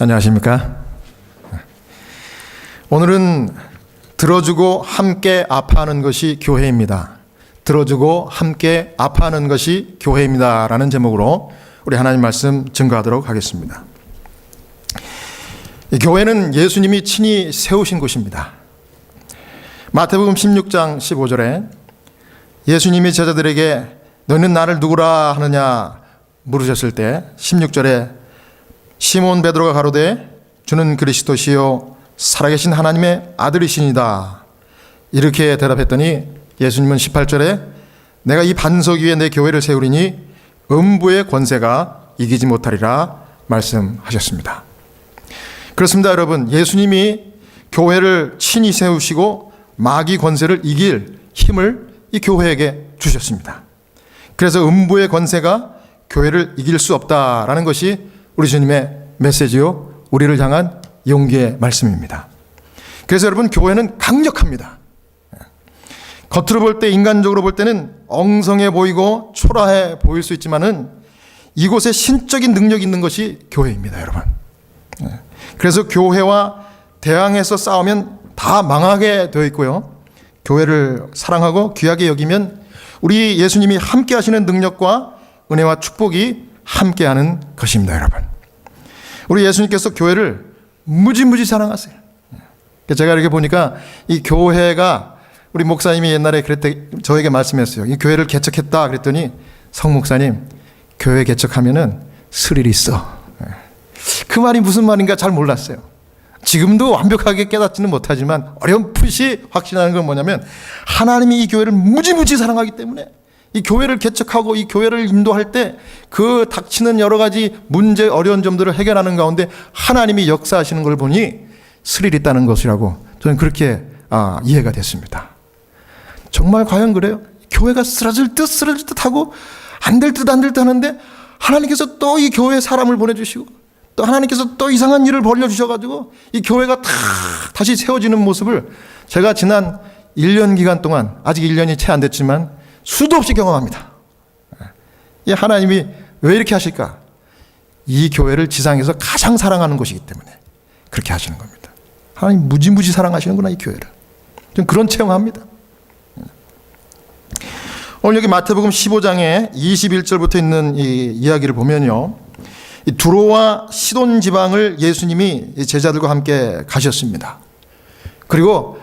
안녕하십니까? 오늘은 들어주고 함께 아파하는 것이 교회입니다. 들어주고 함께 아파하는 것이 교회입니다 라는 제목으로 우리 하나님 말씀 증거하도록 하겠습니다. 교회는 예수님이 친히 세우신 곳입니다. 마태복음 16장 15절에 예수님이 제자들에게 너희는 나를 누구라 하느냐 물으셨을 때 16절에 시몬 베드로가 가로되 주는 그리스도시요 살아계신 하나님의 아들이시니다 이렇게 대답했더니 예수님은 18절에 내가 이 반석 위에 내 교회를 세우리니 음부의 권세가 이기지 못하리라 말씀하셨습니다. 그렇습니다, 여러분. 예수님이 교회를 친히 세우시고 마귀 권세를 이길 힘을 이 교회에게 주셨습니다. 그래서 음부의 권세가 교회를 이길 수 없다라는 것이 우리 주님의 메시지요, 우리를 향한 용기의 말씀입니다. 그래서 여러분, 교회는 강력합니다. 겉으로 볼 때, 인간적으로 볼 때는 엉성해 보이고 초라해 보일 수 있지만은 이곳에 신적인 능력이 있는 것이 교회입니다, 여러분. 그래서 교회와 대항해서 싸우면 다 망하게 되어 있고요. 교회를 사랑하고 귀하게 여기면 우리 예수님이 함께 하시는 능력과 은혜와 축복이 함께하는 것입니다, 여러분. 우리 예수님께서 교회를 무지무지 사랑하세요. 제가 이렇게 보니까 이 교회가 우리 목사님이 옛날에 그랬대 저에게 말씀했어요. 이 교회를 개척했다 그랬더니 성 목사님, 교회 개척하면은 스릴이 있어. 그 말이 무슨 말인가 잘 몰랐어요. 지금도 완벽하게 깨닫지는 못하지만 어렴풋이 확신하는 건 뭐냐면 하나님이 이 교회를 무지무지 사랑하기 때문에 이 교회를 개척하고 이 교회를 인도할 때 그 닥치는 여러 가지 문제, 어려운 점들을 해결하는 가운데 하나님이 역사하시는 걸 보니 스릴이 있다는 것이라고 저는 그렇게 이해가 됐습니다. 정말 과연 그래요? 교회가 쓰러질 듯 하고 안 될 듯 하는데 하나님께서 또 이 교회에 사람을 보내주시고 또 하나님께서 또 이상한 일을 벌려주셔가지고 이 교회가 다시 세워지는 모습을 제가 지난 1년 기간 동안, 아직 1년이 채 안 됐지만 수도 없이 경험합니다. 이 하나님이 왜 이렇게 하실까? 이 교회를 지상에서 가장 사랑하는 곳이기 때문에 그렇게 하시는 겁니다. 하나님 무지무지 사랑하시는구나, 이 교회를. 좀 그런 체험합니다. 오늘 여기 마태복음 15장에 21절부터 있는 이 이야기를 보면요, 이 두로와 시돈 지방을 예수님이 제자들과 함께 가셨습니다. 그리고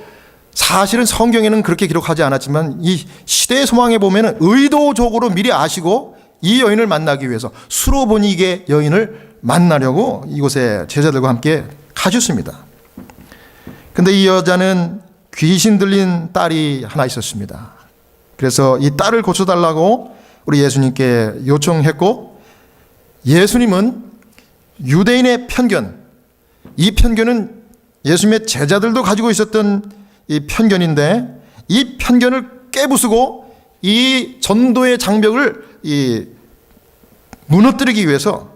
사실은 성경에는 그렇게 기록하지 않았지만 이 시대의 소망에 보면은 의도적으로 미리 아시고 이 여인을 만나기 위해서 수로보니게 여인을 만나려고 이곳에 제자들과 함께 가셨습니다. 근데 이 여자는 귀신 들린 딸이 하나 있었습니다. 그래서 이 딸을 고쳐달라고 우리 예수님께 요청했고, 예수님은 유대인의 편견, 이 편견은 예수님의 제자들도 가지고 있었던 이 편견인데 이 편견을 깨부수고 이 전도의 장벽을 무너뜨리기 위해서,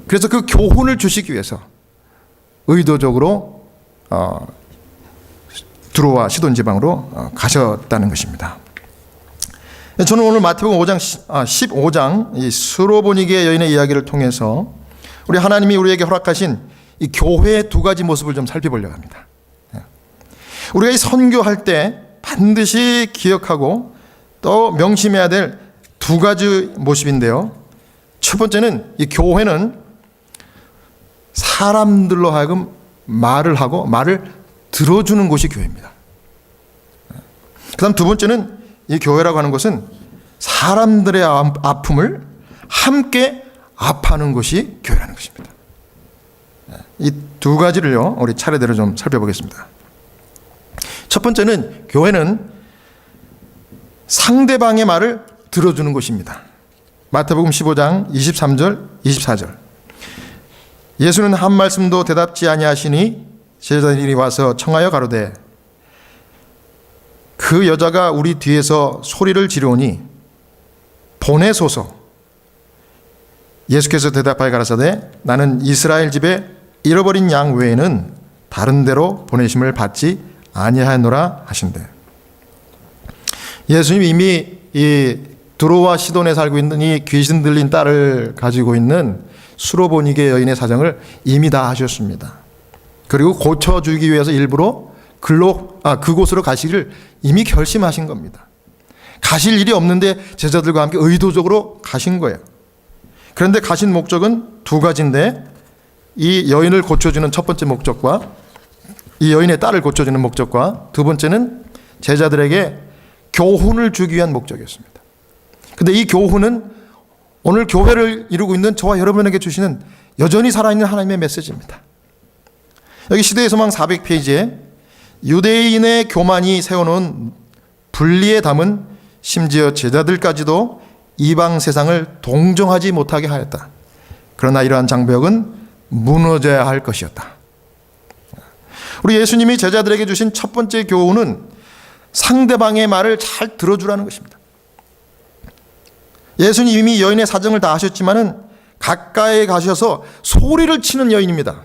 그래서 그 교훈을 주시기 위해서 의도적으로 두로와 시돈 지방으로 가셨다는 것입니다. 저는 오늘 마태복음 15장 이 수로보니게 여인의 이야기를 통해서 우리 하나님이 우리에게 허락하신 이 교회의 두 가지 모습을 좀 살펴보려고 합니다. 우리가 이 선교할 때 반드시 기억하고 또 명심해야 될 두 가지 모습인데요. 첫 번째는 이 교회는 사람들로 하여금 말을 하고 말을 들어주는 곳이 교회입니다. 그 다음 두 번째는 이 교회라고 하는 것은 사람들의 아픔을 함께 아파하는 것이 교회라는 것입니다. 이 두 가지를요, 우리 차례대로 좀 살펴보겠습니다. 첫 번째는 교회는 상대방의 말을 들어주는 곳입니다. 마태복음 15장 23절, 24절. 예수는 한 말씀도 대답지 아니하시니 제자들이 와서 청하여 가로되 그 여자가 우리 뒤에서 소리를 지르오니 보내소서. 예수께서 대답하여 가라사대 나는 이스라엘 집에 잃어버린 양 외에는 다른 데로 보내심을 받지 아니하였노라 하신대. 예수님이 이미 이 두로와 시돈에 살고 있는 이 귀신 들린 딸을 가지고 있는 수로보니게 여인의 사정을 이미 다 아셨습니다. 그리고 고쳐주기 위해서 일부러 그곳으로 가시기를 이미 결심하신 겁니다. 가실 일이 없는데 제자들과 함께 의도적으로 가신 거예요. 그런데 가신 목적은 두 가지인데, 이 여인을 고쳐주는 첫 번째 목적과 이 여인의 딸을 고쳐주는 목적과 두 번째는 제자들에게 교훈을 주기 위한 목적이었습니다. 근데 이 교훈은 오늘 교회를 이루고 있는 저와 여러분에게 주시는 여전히 살아있는 하나님의 메시지입니다. 여기 시대의 소망 400페이지에 유대인의 교만이 세워놓은 분리에 담은 심지어 제자들까지도 이방 세상을 동정하지 못하게 하였다. 그러나 이러한 장벽은 무너져야 할 것이었다. 우리 예수님이 제자들에게 주신 첫 번째 교훈은 상대방의 말을 잘 들어주라는 것입니다. 예수님이 이미 여인의 사정을 다 아셨지만은 가까이 가셔서 소리를 치는 여인입니다.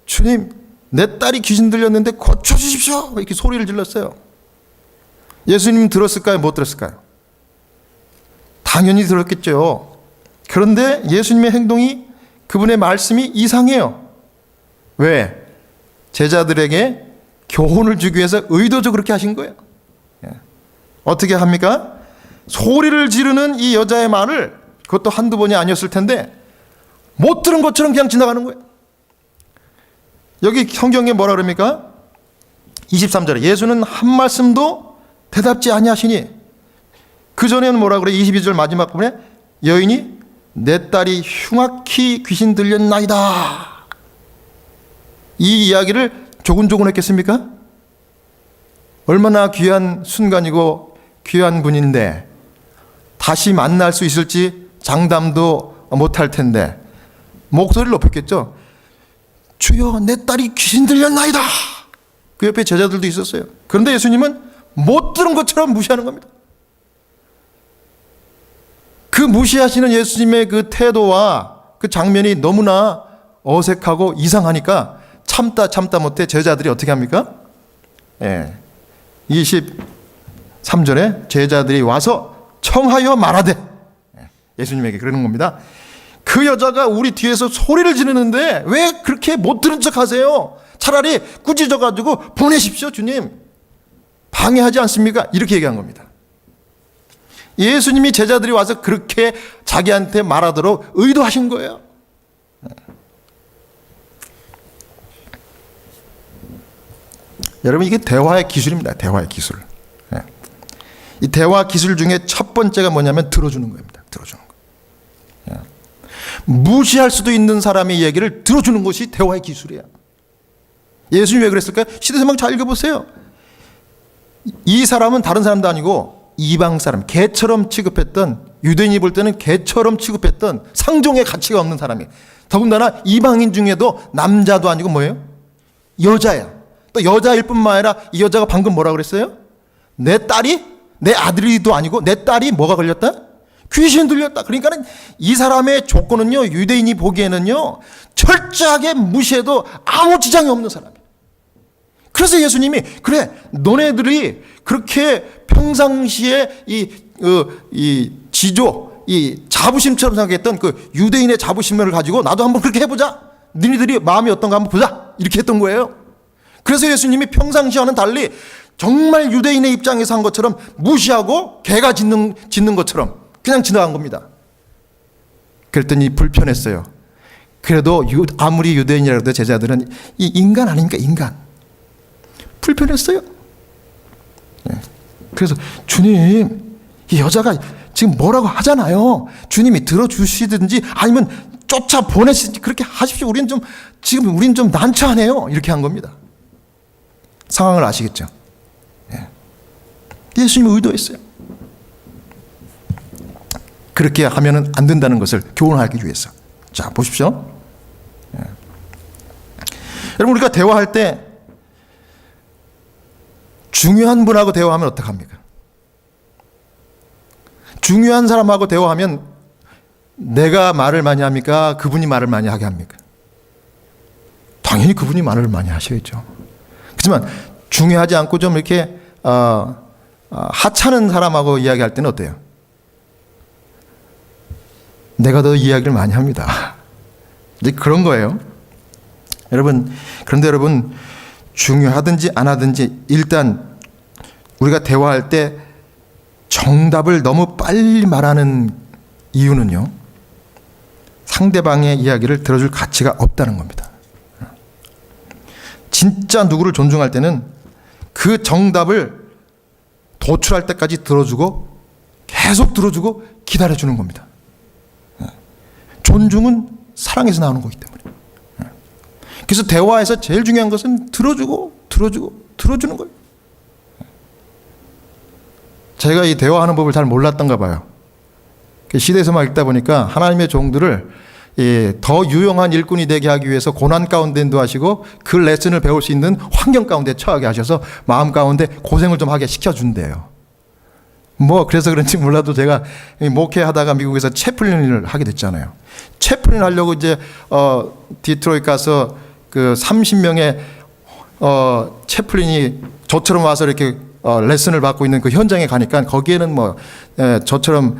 주님, 내 딸이 귀신 들렸는데 고쳐주십시오. 이렇게 소리를 질렀어요. 예수님 들었을까요? 못 들었을까요? 당연히 들었겠죠. 그런데 예수님의 행동이, 그분의 말씀이 이상해요. 왜? 제자들에게 교훈을 주기 위해서 의도적으로 그렇게 하신 거예요. 어떻게 합니까? 소리를 지르는 이 여자의 말을, 그것도 한두 번이 아니었을 텐데 못 들은 것처럼 그냥 지나가는 거예요. 여기 성경에 뭐라 그럽니까? 23절에 예수는 한 말씀도 대답지 아니하시니, 그 전에는 뭐라 그래? 22절 마지막 부분에 여인이 내 딸이 흉악히 귀신 들렸나이다. 이 이야기를 조근조근 했겠습니까? 얼마나 귀한 순간이고 귀한 분인데 다시 만날 수 있을지 장담도 못할 텐데 목소리를 높였겠죠. 주여, 내 딸이 귀신 들렸나이다. 그 옆에 제자들도 있었어요. 그런데 예수님은 못 들은 것처럼 무시하는 겁니다. 그 무시하시는 예수님의 그 태도와 그 장면이 너무나 어색하고 이상하니까 참다 못해 제자들이 어떻게 합니까? 23절에 제자들이 와서 청하여 말하되, 예수님에게 그러는 겁니다. 그 여자가 우리 뒤에서 소리를 지르는데 왜 그렇게 못 들은 척 하세요? 차라리 꾸짖어가지고 보내십시오, 주님. 방해하지 않습니까? 이렇게 얘기한 겁니다. 예수님이 제자들이 와서 그렇게 자기한테 말하도록 의도하신 거예요. 여러분, 이게 대화의 기술입니다. 대화의 기술. 이 대화 기술 중에 첫 번째가 뭐냐면 들어주는 겁니다. 들어주는 거. 무시할 수도 있는 사람의 얘기를 들어주는 것이 대화의 기술이에요. 예수님이 왜 그랬을까요? 시대서망 잘 읽어보세요. 이 사람은 다른 사람도 아니고 이방 사람, 개처럼 취급했던, 유대인이 볼 때는 개처럼 취급했던 상종의 가치가 없는 사람이에요. 더군다나 이방인 중에도 남자도 아니고 뭐예요? 여자예요. 또 여자일 뿐만 아니라 이 여자가 방금 뭐라 그랬어요? 내 딸이, 내 아들이도 아니고 내 딸이 뭐가 걸렸다? 귀신 들렸다. 그러니까 이 사람의 조건은요, 유대인이 보기에는요, 철저하게 무시해도 아무 지장이 없는 사람이에요. 그래서 예수님이, 그래, 너네들이 그렇게 평상시에 이 지조, 이 자부심처럼 생각했던 그 유대인의 자부심을 가지고 나도 한번 그렇게 해보자. 너희들이 마음이 어떤가 한번 보자. 이렇게 했던 거예요. 그래서 예수님이 평상시와는 달리 정말 유대인의 입장에서 한 것처럼 무시하고 개가 짖는 것처럼 그냥 지나간 겁니다. 그랬더니 불편했어요. 그래도 아무리 유대인이라도 제자들은 이 인간 아닙니까? 인간. 불편했어요. 그래서 주님, 이 여자가 지금 뭐라고 하잖아요. 주님이 들어주시든지 아니면 쫓아 보내시든지 그렇게 하십시오. 우린 좀 난처하네요. 이렇게 한 겁니다. 상황을 아시겠죠? 예수님이 의도했어요. 그렇게 하면은 안 된다는 것을 교훈하기 위해서. 자, 보십시오. 여러분, 우리가 대화할 때 중요한 분하고 대화하면 어떡합니까? 중요한 사람하고 대화하면 내가 말을 많이 합니까? 그분이 말을 많이 하게 합니까? 당연히 그분이 말을 많이 하셔야죠. 하지만 중요하지 않고 좀 이렇게 하찮은 사람하고 이야기할 때는 어때요? 내가 더 이야기를 많이 합니다. 이제 그런 거예요. 여러분, 그런데 여러분, 중요하든지 안 하든지 일단 우리가 대화할 때 정답을 너무 빨리 말하는 이유는요, 상대방의 이야기를 들어줄 가치가 없다는 겁니다. 진짜 누구를 존중할 때는 그 정답을 도출할 때까지 들어주고 계속 들어주고 기다려주는 겁니다. 존중은 사랑에서 나오는 거기 때문에. 그래서 대화에서 제일 중요한 것은 들어주고 들어주는 거예요. 제가 이 대화하는 법을 잘 몰랐던가 봐요. 시대에서만 읽다 보니까 하나님의 종들을 더 유용한 일꾼이 되게 하기 위해서 고난 가운데 인도하시고 그 레슨을 배울 수 있는 환경 가운데 처하게 하셔서 마음 가운데 고생을 좀 하게 시켜준대요. 뭐 그래서 그런지 몰라도 제가 목회하다가 미국에서 채플린을 하게 됐잖아요. 채플린 하려고 이제 디트로이트 가서 그 30명의 채플린이 저처럼 와서 이렇게 레슨을 받고 있는 그 현장에 가니까 거기에는 뭐 저처럼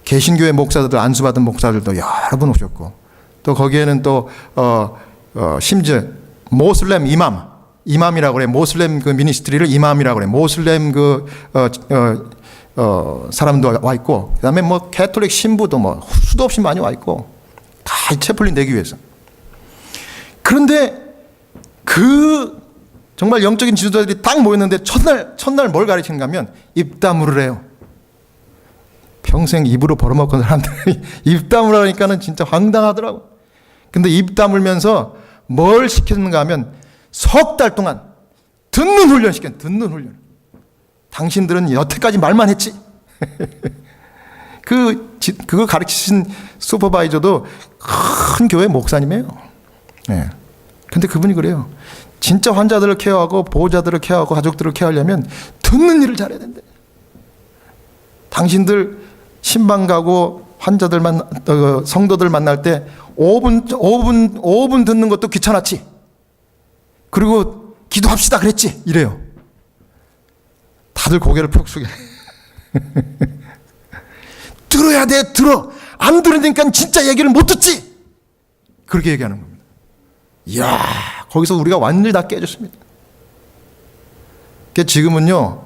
개신교회 목사들도 안수받은 목사들도 여러 분 오셨고, 또 거기에는 또 심지어 모슬렘 이맘이라고 그래. 모슬렘 그 미니스트리를 이맘이라고 그래. 모슬렘 그 사람도 와 있고, 그다음에 뭐 캐톨릭 신부도 뭐 수도 없이 많이 와 있고, 다 채플린 되기 위해서. 그런데 그 정말 영적인 지도자들이 딱 모였는데 첫날 뭘 가르치는가 하면 입 다물으래요. 평생 입으로 벌어먹은 사람들이 입 다물으니까는 진짜 황당하더라고. 근데 입 다물면서 뭘 시켰는가 하면 석 달 동안 듣는 훈련 시켰는, 듣는 훈련. 당신들은 여태까지 말만 했지. 그거 가르치신 슈퍼바이저도 큰 교회 목사님이에요. 네. 근데 그분이 그래요. 진짜 환자들을 케어하고 보호자들을 케어하고 가족들을 케어하려면 듣는 일을 잘해야 된대. 당신들 신방 가고 환자들 성도들 만날 때 5분 듣는 것도 귀찮았지. 그리고 기도합시다 그랬지. 이래요. 다들 고개를 푹 숙여. 들어야 돼, 들어. 안 들으니까 진짜 얘기를 못 듣지. 그렇게 얘기하는 겁니다. 이야, 거기서 우리가 완전히 다 깨졌습니다. 지금은요,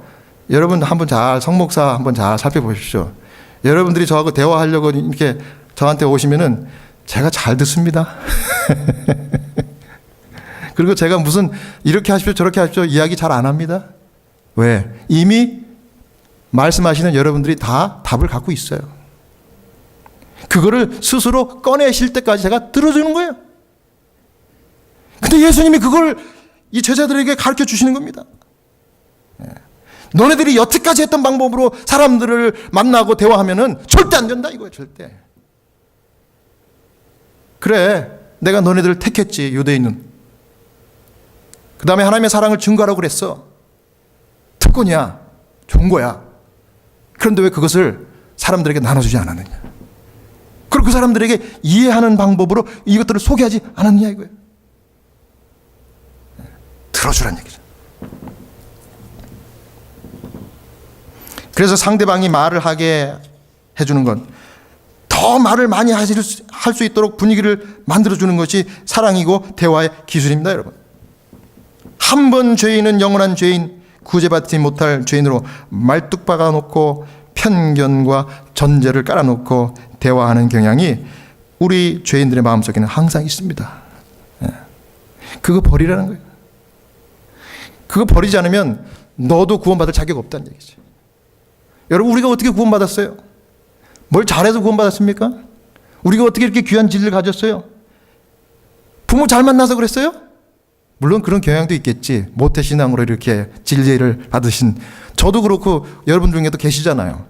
여러분 한번 성목사 한번 잘 살펴보십시오. 여러분들이 저하고 대화하려고 이렇게 저한테 오시면은 제가 잘 듣습니다. 그리고 제가 무슨 이렇게 하십시오 저렇게 하십시오 이야기 잘 안 합니다. 왜? 이미 말씀하시는 여러분들이 다 답을 갖고 있어요. 그거를 스스로 꺼내실 때까지 제가 들어주는 거예요. 근데 예수님이 그걸 이 제자들에게 가르쳐 주시는 겁니다. 너네들이 여태까지 했던 방법으로 사람들을 만나고 대화하면은 절대 안 된다 이거예요. 절대. 그래, 내가 너네들을 택했지. 유대인은. 그 다음에 하나님의 사랑을 증거하라고 그랬어. 특권이야. 좋은 거야. 그런데 왜 그것을 사람들에게 나눠주지 않았느냐. 그리고 그 사람들에게 이해하는 방법으로 이것들을 소개하지 않았느냐 이거예요. 들어주란 얘기죠. 그래서 상대방이 말을 하게 해주는 건 더 말을 많이 할 수 있도록 분위기를 만들어주는 것이 사랑이고 대화의 기술입니다. 여러분, 한 번 죄인은 영원한 죄인, 구제받지 못할 죄인으로 말뚝 박아놓고 편견과 전제를 깔아놓고 대화하는 경향이 우리 죄인들의 마음속에는 항상 있습니다. 그거 버리라는 거예요. 그거 버리지 않으면 너도 구원받을 자격 없다는 얘기죠. 여러분, 우리가 어떻게 구원받았어요? 뭘 잘해서 구원받았습니까? 우리가 어떻게 이렇게 귀한 진리를 가졌어요? 부모 잘 만나서 그랬어요? 물론 그런 경향도 있겠지. 모태신앙으로 이렇게 진리를 받으신 저도 그렇고 여러분 중에도 계시잖아요.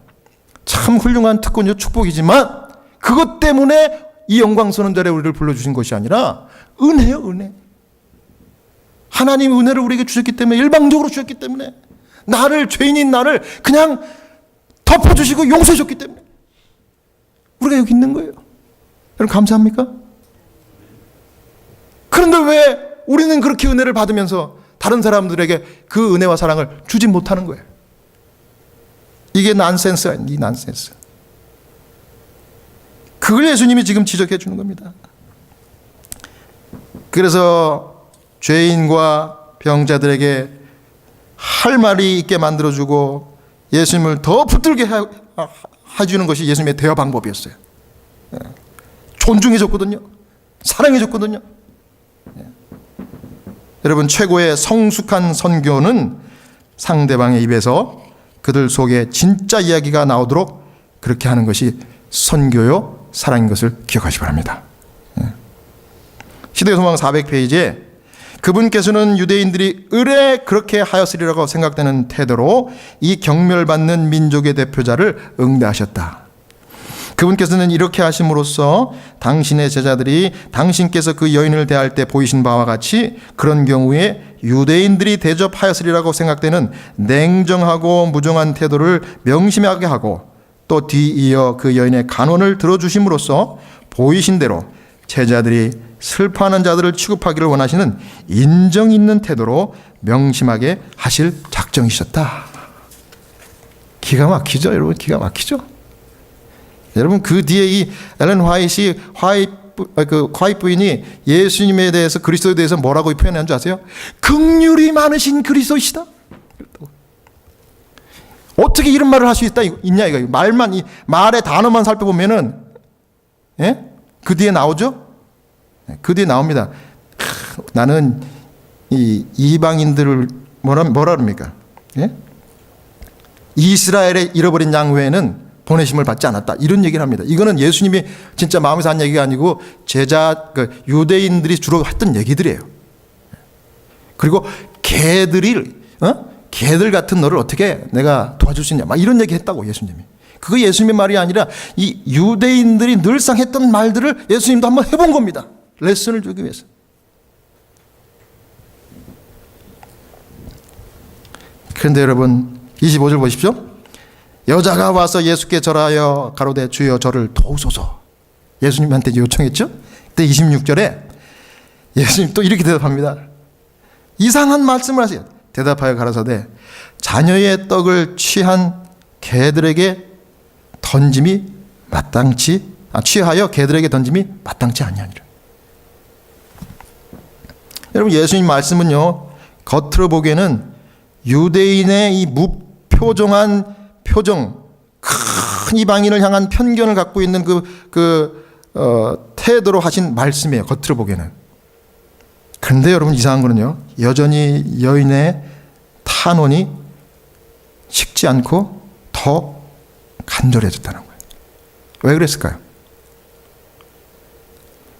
참 훌륭한 특권이요 축복이지만 그것 때문에 이 영광스러운 자리에 우리를 불러주신 것이 아니라 은혜요, 은혜. 하나님 은혜를 우리에게 주셨기 때문에, 일방적으로 주셨기 때문에, 죄인인 나를 그냥 덮어주시고 용서해 줬기 때문에 우리가 여기 있는 거예요. 여러분 감사합니까? 그런데 왜 우리는 그렇게 은혜를 받으면서 다른 사람들에게 그 은혜와 사랑을 주지 못하는 거예요? 이게 난센스야, 이 난센스. 그걸 예수님이 지금 지적해 주는 겁니다. 그래서 죄인과 병자들에게 할 말이 있게 만들어주고 예수님을 더 붙들게 해주는 것이 예수님의 대화 방법이었어요. 존중해줬거든요. 사랑해줬거든요. 여러분, 최고의 성숙한 선교는 상대방의 입에서 그들 속에 진짜 이야기가 나오도록 그렇게 하는 것이 선교요 사랑인 것을 기억하시기 바랍니다. 시대의 소망 400페이지에 그분께서는 유대인들이 의뢰 그렇게 하였으리라고 생각되는 태도로 이 경멸받는 민족의 대표자를 응대하셨다. 그분께서는 이렇게 하심으로써 당신의 제자들이 당신께서 그 여인을 대할 때 보이신 바와 같이 그런 경우에 유대인들이 대접하였으리라고 생각되는 냉정하고 무정한 태도를 명심하게 하고 또 뒤이어 그 여인의 간원을 들어주심으로써 보이신 대로 제자들이 슬퍼하는 자들을 취급하기를 원하시는 인정 있는 태도로 명심하게 하실 작정이셨다. 기가 막히죠, 여러분? 기가 막히죠? 여러분, 그 뒤에 이 엘렌 화이트 부인이 예수님에 대해서, 그리스도에 대해서 뭐라고 표현한 줄 아세요? 긍휼이 많으신 그리스도이시다. 어떻게 이런 말을 할 수 있냐 이거. 말만, 이 말의 단어만 살펴보면은, 예? 그 뒤에 나오죠? 그 뒤에 나옵니다. 나는 이 이방인들을 뭐라 그럽니까? 예? 이스라엘의 잃어버린 양 외에는 보내심을 받지 않았다. 이런 얘기를 합니다. 이거는 예수님이 진짜 마음에서 한 얘기가 아니고 유대인들이 주로 했던 얘기들이에요. 그리고 개들 같은 너를 어떻게 내가 도와줄 수 있냐, 막 이런 얘기 했다고 예수님이. 그거 예수님의 말이 아니라 이 유대인들이 늘상 했던 말들을 예수님도 한번 해본 겁니다. 레슨을 주기 위해서. 그런데 여러분, 25절 보십시오. 여자가 와서 예수께 절하여 가로되 주여 저를 도우소서. 예수님한테 요청했죠. 그때 26절에 예수님 또 이렇게 대답합니다. 이상한 말씀을 하세요. 대답하여 가라사대 자녀의 떡을 취한 개들에게 던짐이 취하여 개들에게 던짐이 마땅치 아니하니라. 여러분, 예수님 말씀은요, 겉으로 보기에는 유대인의 이 무표정한 표정, 큰 이방인을 향한 편견을 갖고 있는 태도로 하신 말씀이에요. 겉으로 보기에는. 그런데 여러분, 이상한 거는요, 여전히 여인의 탄원이 식지 않고 더 간절해졌다는 거예요. 왜 그랬을까요?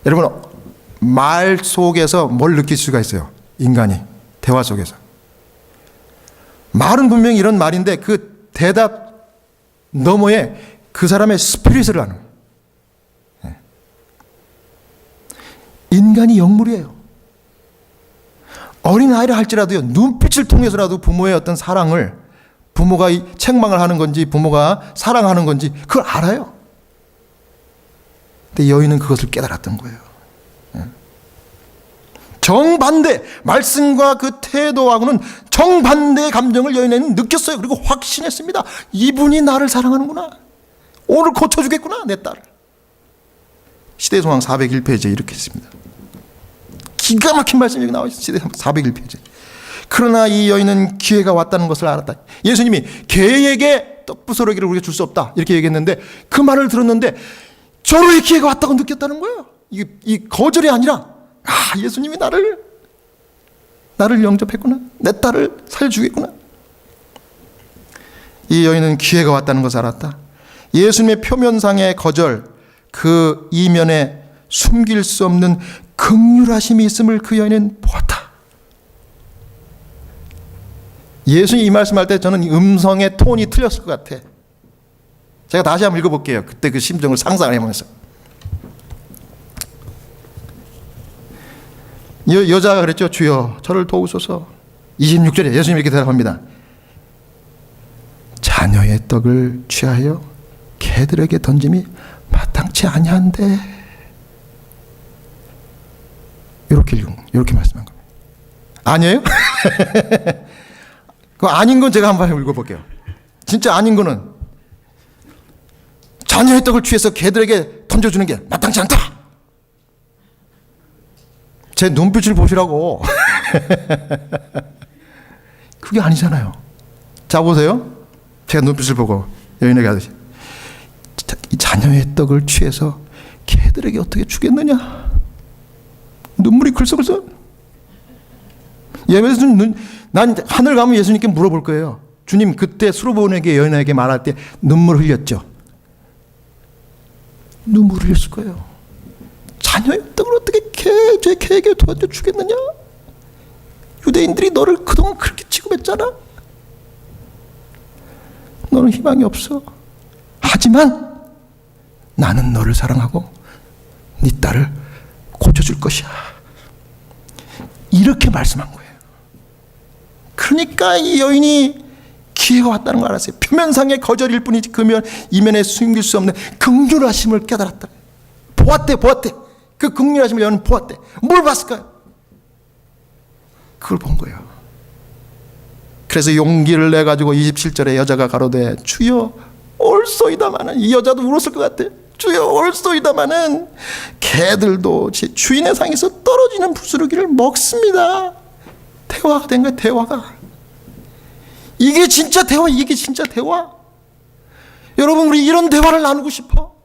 여러분, 말 속에서 뭘 느낄 수가 있어요. 인간이 대화 속에서. 말은 분명히 이런 말인데 그 대답 너머에 그 사람의 스피릿을 아는 거예요. 인간이 영물이에요. 어린아이를 할지라도요, 눈빛을 통해서라도 부모의 어떤 사랑을, 부모가 책망을 하는 건지 부모가 사랑하는 건지 그걸 알아요. 근데 여인은 그것을 깨달았던 거예요. 정반대, 말씀과 그 태도하고는 정반대의 감정을 여인은 느꼈어요. 그리고 확신했습니다. 이분이 나를 사랑하는구나. 오늘 고쳐주겠구나, 내 딸을. 시대의 소망 401페이지에 이렇게 있습니다. 기가 막힌 말씀이 여기 나와 있어요. 시대 401페이지. 그러나 이 여인은 기회가 왔다는 것을 알았다. 예수님이 개에게 떡부스러기를 우리가 줄 수 없다 이렇게 얘기했는데, 그 말을 들었는데 저로의 기회가 왔다고 느꼈다는 거예요. 이 거절이 아니라, 예수님이 나를 영접했구나. 내 딸을 살려주겠구나. 이 여인은 기회가 왔다는 것을 알았다. 예수님의 표면상의 거절, 그 이면에 숨길 수 없는 긍휼하심이 있음을 그 여인은 보았다. 예수님이 이 말씀할 때 저는 음성의 톤이 틀렸을 것 같아. 제가 다시 한번 읽어볼게요. 그때 그 심정을 상상을 해보면서. 여자가 그랬죠. 주여 저를 도우소서. 26절에 예수님이 이렇게 대답합니다. 자녀의 떡을 취하여 개들에게 던짐이 마땅치 아니한데. 이렇게 말씀한 겁니다. 아니에요? 그 아닌 건 제가 한번 읽어볼게요. 진짜 아닌 거는 자녀의 떡을 취해서 개들에게 던져주는 게 마땅치 않다. 제 눈빛을 보시라고. 그게 아니잖아요. 자, 보세요. 제가 눈빛을 보고 여인에게 하듯이, 이 자녀의 떡을 취해서 개들에게 어떻게 주겠느냐. 눈물이 글썽글썽. 예수님, 난 하늘 가면 예수님께 물어볼 거예요. 주님, 그때 수로보온에게 여인에게 말할 때 눈물 흘렸죠? 눈물 흘렸을 거예요. 자녀의 떡을 어떻게 제 개에게 도와줘 주겠느냐? 유대인들이 너를 그동안 그렇게 취급했잖아. 너는 희망이 없어. 하지만 나는 너를 사랑하고 네 딸을 고쳐줄 것이야. 이렇게 말씀한 거예요. 그러니까 이 여인이 기회가 왔다는 걸 알았어요. 표면상의 거절일 뿐이지 그면 이면에 숨길 수 없는 긍휼하심을 깨달았다. 보았대. 그 긍휼하심을 여인은 보았대. 뭘 봤을까요? 그걸 본 거예요. 그래서 용기를 내가지고 27절에 여자가 가로되 주여 올소이다마는, 이 여자도 울었을 것 같아. 주여 올소이다마는 개들도 제 주인의 상에서 떨어지는 부스러기를 먹습니다. 대화가 된 거야. 대화가. 이게 진짜 대화. 이게 진짜 대화. 여러분, 우리 이런 대화를 나누고 싶어.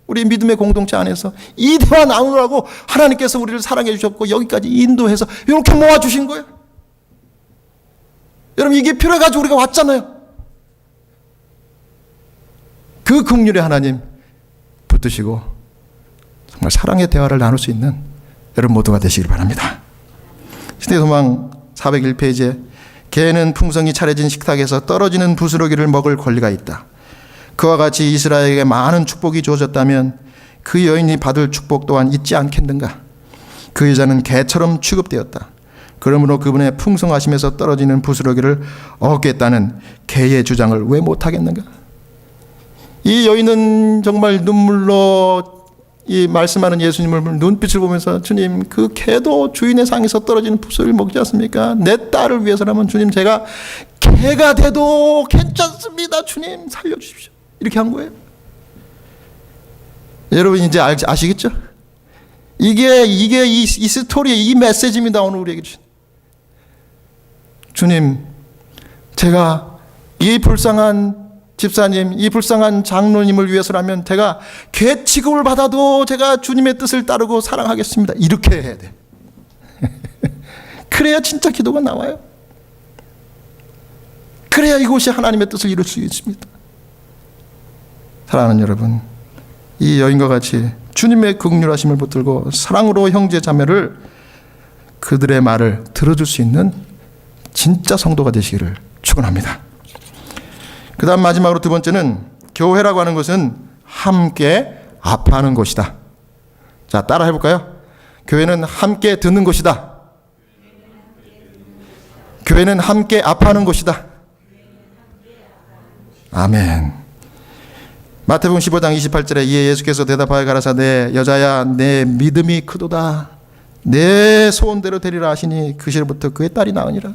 우리 믿음의 공동체 안에서 이 대화 나누라고 하나님께서 우리를 사랑해 주셨고 여기까지 인도해서 이렇게 모아주신 거예요. 여러분, 이게 필요해가지고 우리가 왔잖아요. 그 긍휼의 하나님 붙드시고 정말 사랑의 대화를 나눌 수 있는 여러분 모두가 되시길 바랍니다. 시대소망 401페이지에 개는 풍성이 차려진 식탁에서 떨어지는 부스러기를 먹을 권리가 있다. 그와 같이 이스라엘에게 많은 축복이 주어졌다면 그 여인이 받을 축복 또한 있지 않겠는가. 그 여자는 개처럼 취급되었다. 그러므로 그분의 풍성하심에서 떨어지는 부스러기를 얻겠다는 개의 주장을 왜 못하겠는가. 이 여인은 정말 눈물로 이 말씀하는 예수님을 눈빛을 보면서 주님, 그 개도 주인의 상에서 떨어지는 부스러기를 먹지 않습니까? 내 딸을 위해서라면 주님, 제가 개가 돼도 괜찮습니다. 주님 살려주십시오. 이렇게 한 거예요. 여러분 이제 아시겠죠? 이게 이 스토리의 이 메시지입니다. 오늘 우리에게 주신. 주님, 제가 이 불쌍한 집사님, 이 불쌍한 장로님을 위해서라면 제가 개 취급을 받아도 제가 주님의 뜻을 따르고 사랑하겠습니다. 이렇게 해야 돼. 그래야 진짜 기도가 나와요. 그래야 이곳이 하나님의 뜻을 이룰 수 있습니다. 사랑하는 여러분, 이 여인과 같이 주님의 긍휼하심을 붙들고 사랑으로 형제 자매를, 그들의 말을 들어줄 수 있는 진짜 성도가 되시기를 축원합니다. 그 다음 마지막으로 두 번째는, 교회라고 하는 것은 함께 아파하는 곳이다. 자, 따라 해볼까요? 교회는 함께 듣는 곳이다. 교회는 함께 아파하는 곳이다. 아멘. 마태복음 15장 28절에 이에 예수께서 대답하여 가라사대 여자야, 내 믿음이 크도다. 내 소원대로 되리라 하시니 그 시절부터 그의 딸이 나으니라.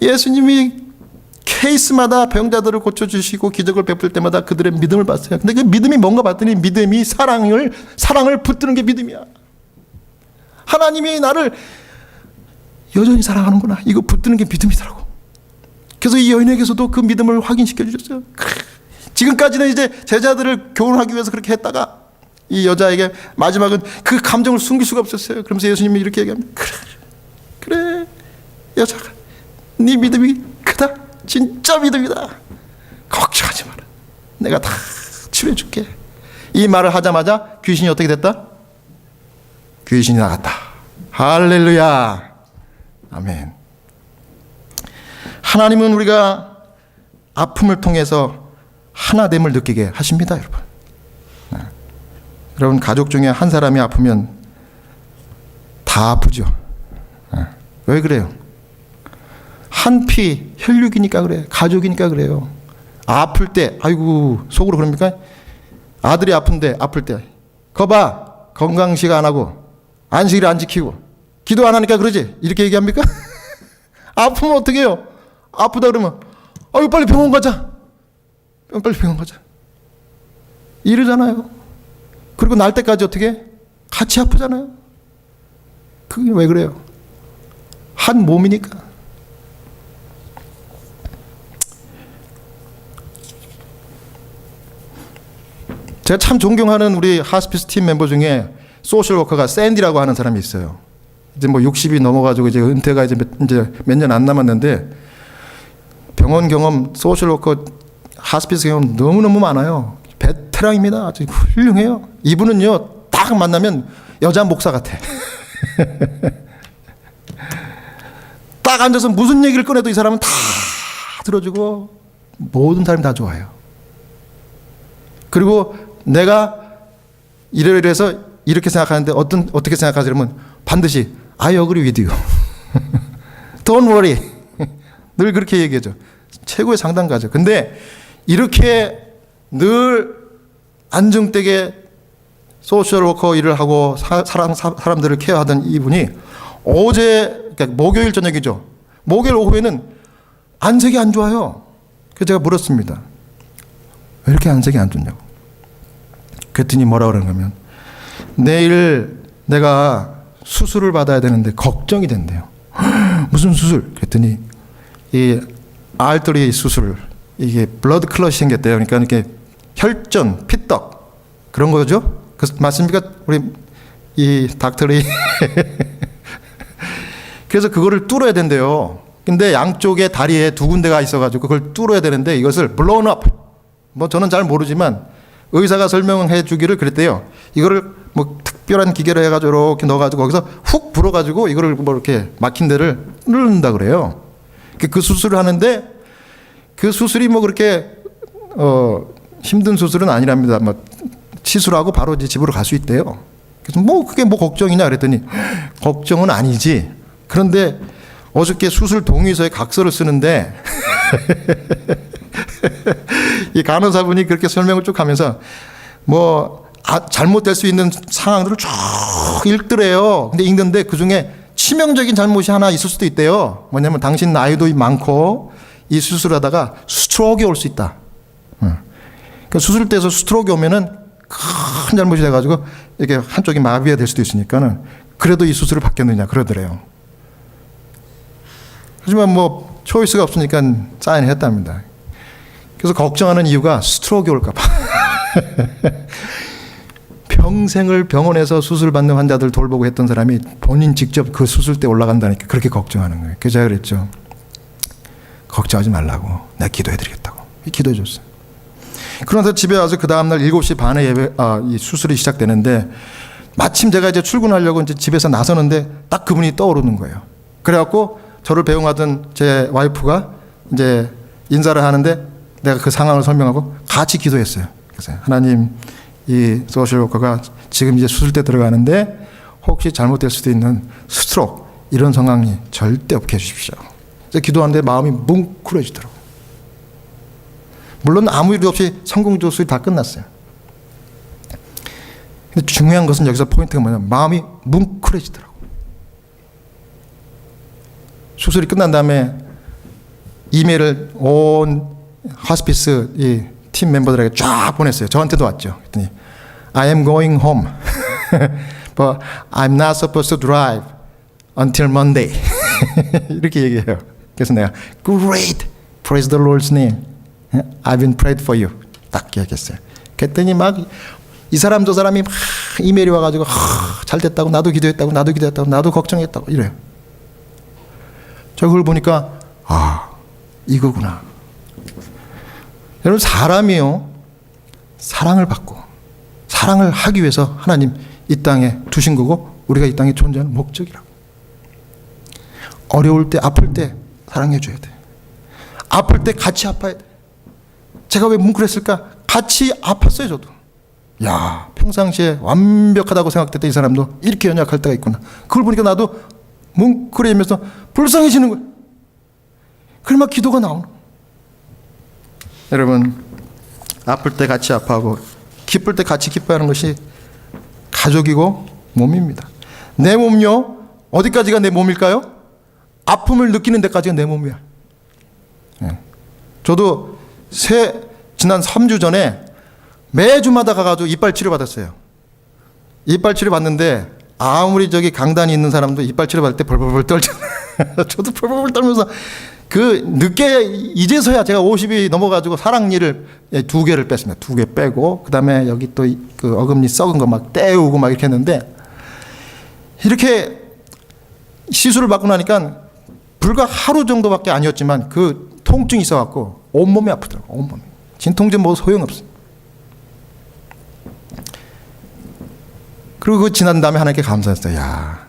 예수님이 케이스마다 병자들을 고쳐주시고 기적을 베풀 때마다 그들의 믿음을 봤어요. 근데 그 믿음이 뭔가 봤더니 믿음이 사랑을 붙드는 게 믿음이야. 하나님이 나를 여전히 사랑하는구나. 이거 붙드는 게 믿음이더라고. 그래서 이 여인에게서도 그 믿음을 확인시켜 주셨어요. 지금까지는 이제 제자들을 교훈하기 위해서 그렇게 했다가 이 여자에게 마지막은 그 감정을 숨길 수가 없었어요. 그러면서 예수님이 이렇게 얘기합니다. 그래 여자가, 네 믿음이 크다. 진짜 믿음이다. 걱정하지 마라. 내가 다 치료해 줄게. 이 말을 하자마자 귀신이 어떻게 됐다? 귀신이 나갔다. 할렐루야. 아멘. 하나님은 우리가 아픔을 통해서 하나됨을 느끼게 하십니다, 여러분. 여러분, 가족 중에 한 사람이 아프면 다 아프죠. 왜 그래요? 한 피 혈육이니까 그래. 가족이니까 그래요. 아플 때 아이고 속으로 그럽니까? 아들이 아픈데 아플 때 거봐, 건강식 안 하고 안식일 안 지키고 기도 안 하니까 그러지, 이렇게 얘기합니까? 아프면 어떻게 해요? 아프다 그러면 아유 빨리 병원 가자. 빨리 병원 가자. 이러잖아요. 그리고 날 때까지 어떻게? 같이 아프잖아요. 그게 왜 그래요? 한 몸이니까. 제가 참 존경하는 우리 하스피스 팀 멤버 중에 소셜 워커가 샌디라고 하는 사람이 있어요. 이제 뭐 60이 넘어가지고 이제 은퇴가 이제 몇 년 안 남았는데 병원 경험, 소셜 워커, 하스피스 경험 너무너무 많아요. 베테랑입니다. 아주 훌륭해요. 이분은요, 딱 만나면 여자 목사 같아. 딱 앉아서 무슨 얘기를 꺼내도 이 사람은 다 들어주고 모든 사람이 다 좋아해요. 그리고 내가 이래서 이렇게 생각하는데 어떻게 생각하시려면 반드시 I agree with you. Don't worry. 늘 그렇게 얘기하죠. 최고의 상담가죠. 근데 이렇게 늘 안정되게 소셜워커 일을 하고 사람들을 케어하던 이분이 어제, 그러니까 목요일 저녁이죠. 목요일 오후에는 안색이 안 좋아요. 그래서 제가 물었습니다. 왜 이렇게 안색이 안 좋냐고. 그랬더니 뭐라 그러는 거면 내일 내가 수술을 받아야 되는데 걱정이 된대요. 무슨 수술? 그랬더니 이 알터리 수술, 이게 블러드 클럿이 생겼대요. 그러니까 이렇게 혈전, 피떡 그런 거죠. 맞습니까? 우리 이 닥터리. 그래서 그거를 뚫어야 된대요. 근데 양쪽에 다리에 두 군데가 있어가지고 그걸 뚫어야 되는데 이것을 blown up. 뭐 저는 잘 모르지만 의사가 설명해 주기를 그랬대요. 이거를 뭐 특별한 기계를 해가지고 이렇게 넣어가지고 거기서 훅 불어가지고 이거를 뭐 이렇게 막힌 데를 누른다 그래요. 그 수술을 하는데 그 수술이 뭐 그렇게 힘든 수술은 아니랍니다. 뭐 시술하고 바로 이제 집으로 갈 수 있대요. 그래서 뭐 그게 뭐 걱정이냐 그랬더니 걱정은 아니지. 그런데 어저께 수술 동의서에 각서를 쓰는데 이 간호사분이 그렇게 설명을 쭉 하면서 뭐 잘못될 수 있는 상황들을 쭉 읽더래요. 근데 읽는데 그중에 치명적인 잘못이 하나 있을 수도 있대요. 뭐냐면 당신 나이도 많고 이 수술하다가 스트로크가 올 수 있다. 그러니까 수술대에서 스트로크가 오면은 큰 잘못이 돼가지고 이게 한쪽이 마비가 될 수도 있으니까는 그래도 이 수술을 받겠느냐 그러더래요. 하지만 뭐 초이스가 없으니까 사인을 했답니다. 그래서 걱정하는 이유가 스트로크가 올까봐. 평생을 병원에서 수술받는 환자들 돌보고 했던 사람이 본인 직접 그 수술대 올라간다니까 그렇게 걱정하는 거예요. 그래서 제가 그랬죠. 걱정하지 말라고. 내가 기도해드리겠다고. 기도해줬어요. 그러면서 집에 와서 그 다음날 7시 반에 이 수술이 시작되는데 마침 제가 이제 출근하려고 이제 집에서 나서는데 딱 그분이 떠오르는 거예요. 그래갖고 저를 배웅하던 제 와이프가 이제 인사를 하는데 내가 그 상황을 설명하고 같이 기도했어요. 그래서 하나님, 이 소셜워커가 지금 이제 수술대 들어가는데 혹시 잘못될 수도 있는 스트로크 이런 상황이 절대 없게 해주십시오. 그래서 기도하는데 마음이 뭉클해지더라고요. 물론 아무 일도 없이 성공적으로 수술이 다 끝났어요. 근데 중요한 것은 여기서 포인트가 뭐냐면 마음이 뭉클해지더라고요. 수술이 끝난 다음에 이메일을 온 하스피스 이 팀 멤버들에게 쫙 보냈어요. 저한테도 왔죠. 그랬더니 I am going home, but I'm not supposed to drive until Monday. 이렇게 얘기해요. 그래서 내가 Great, praise the Lord's name. I've been prayed for you. 딱 얘기했어요. 그랬더니 막 이 사람 저 사람이 막 이메일이 와가지고 잘 됐다고 나도 기도했다고 나도 기도했다고 나도 걱정했다고 이래요. 저 그걸 보니까 이거구나. 여러분 사람이요 사랑을 받고 사랑을 하기 위해서 하나님 이 땅에 두신 거고 우리가 이 땅에 존재하는 목적이라고. 어려울 때 아플 때 사랑해 줘야 돼. 아플 때 같이 아파야 돼. 제가 왜 뭉클했을까? 같이 아팠어요 저도. 야 평상시에 완벽하다고 생각했던 이 사람도 이렇게 연약할 때가 있구나. 그걸 보니까 나도 뭉클해지면서 불쌍해지는 거예요. 그래 막 기도가 나오는 거예요. 여러분 아플 때 같이 아파하고 기쁠 때 같이 기뻐하는 것이 가족이고 몸입니다. 내 몸요 어디까지가 내 몸일까요? 아픔을 느끼는 데까지가 내 몸이야. 저도 지난 3주 전에 매주마다 가가지고 이빨 치료 받았어요. 이빨 치료 받는데 아무리 저기 강단이 있는 사람도 이빨 치료 받을 때 벌벌벌 떨잖아요. 저도 벌벌벌 떨면서 그 늦게 이제서야 제가 50이 넘어가지고 사랑니를 2개를 뺐습니다. 2개 빼고 그다음에 여기 또 그 어금니 썩은 거 막 떼우고 막 이렇게 했는데 이렇게 시술을 받고 나니까 불과 하루 정도밖에 아니었지만 그 통증이 있어갖고 온몸이 아프더라고요. 온몸이. 진통제 뭐 소용없어요. 그리고 그 지난 다음에 하나님께 감사했어요. 야,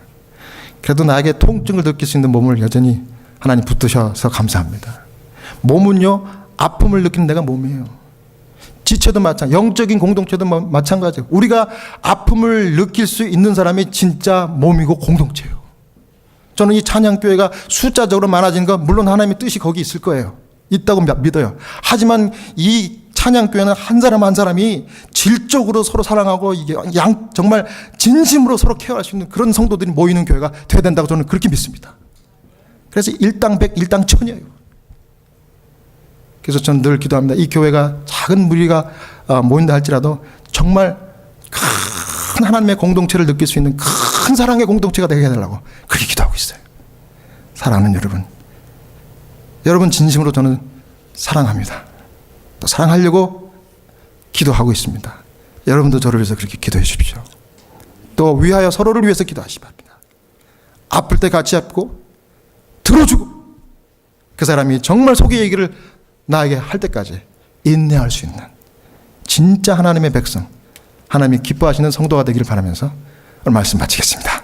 그래도 나에게 통증을 느낄 수 있는 몸을 여전히 하나님 붙드셔서 감사합니다. 몸은요, 아픔을 느끼는 데가 몸이에요. 지체도 마찬가지, 영적인 공동체도 마찬가지예요. 우리가 아픔을 느낄 수 있는 사람이 진짜 몸이고 공동체예요. 저는 이 찬양교회가 숫자적으로 많아지는 거 물론 하나님의 뜻이 거기 있을 거예요. 있다고 믿어요. 하지만 이 찬양교회는 한 사람 한 사람이 질적으로 서로 사랑하고 이게 정말 진심으로 서로 케어할 수 있는 그런 성도들이 모이는 교회가 돼야 된다고 저는 그렇게 믿습니다. 그래서 일당 100, 일당 1000이에요. 그래서 저는 늘 기도합니다. 이 교회가 작은 무리가 모인다 할지라도 정말 큰 하나님의 공동체를 느낄 수 있는 큰 사랑의 공동체가 되게 해달라고 그렇게 기도하고 있어요. 사랑하는 여러분, 여러분 진심으로 저는 사랑합니다. 또 사랑하려고 기도하고 있습니다. 여러분도 저를 위해서 그렇게 기도해 주십시오. 또 위하여 서로를 위해서 기도하시기 바랍니다. 아플 때 같이 아프고 들어주고 그 사람이 정말 속의 얘기를 나에게 할 때까지 인내할 수 있는 진짜 하나님의 백성, 하나님이 기뻐하시는 성도가 되기를 바라면서 오늘 말씀 마치겠습니다.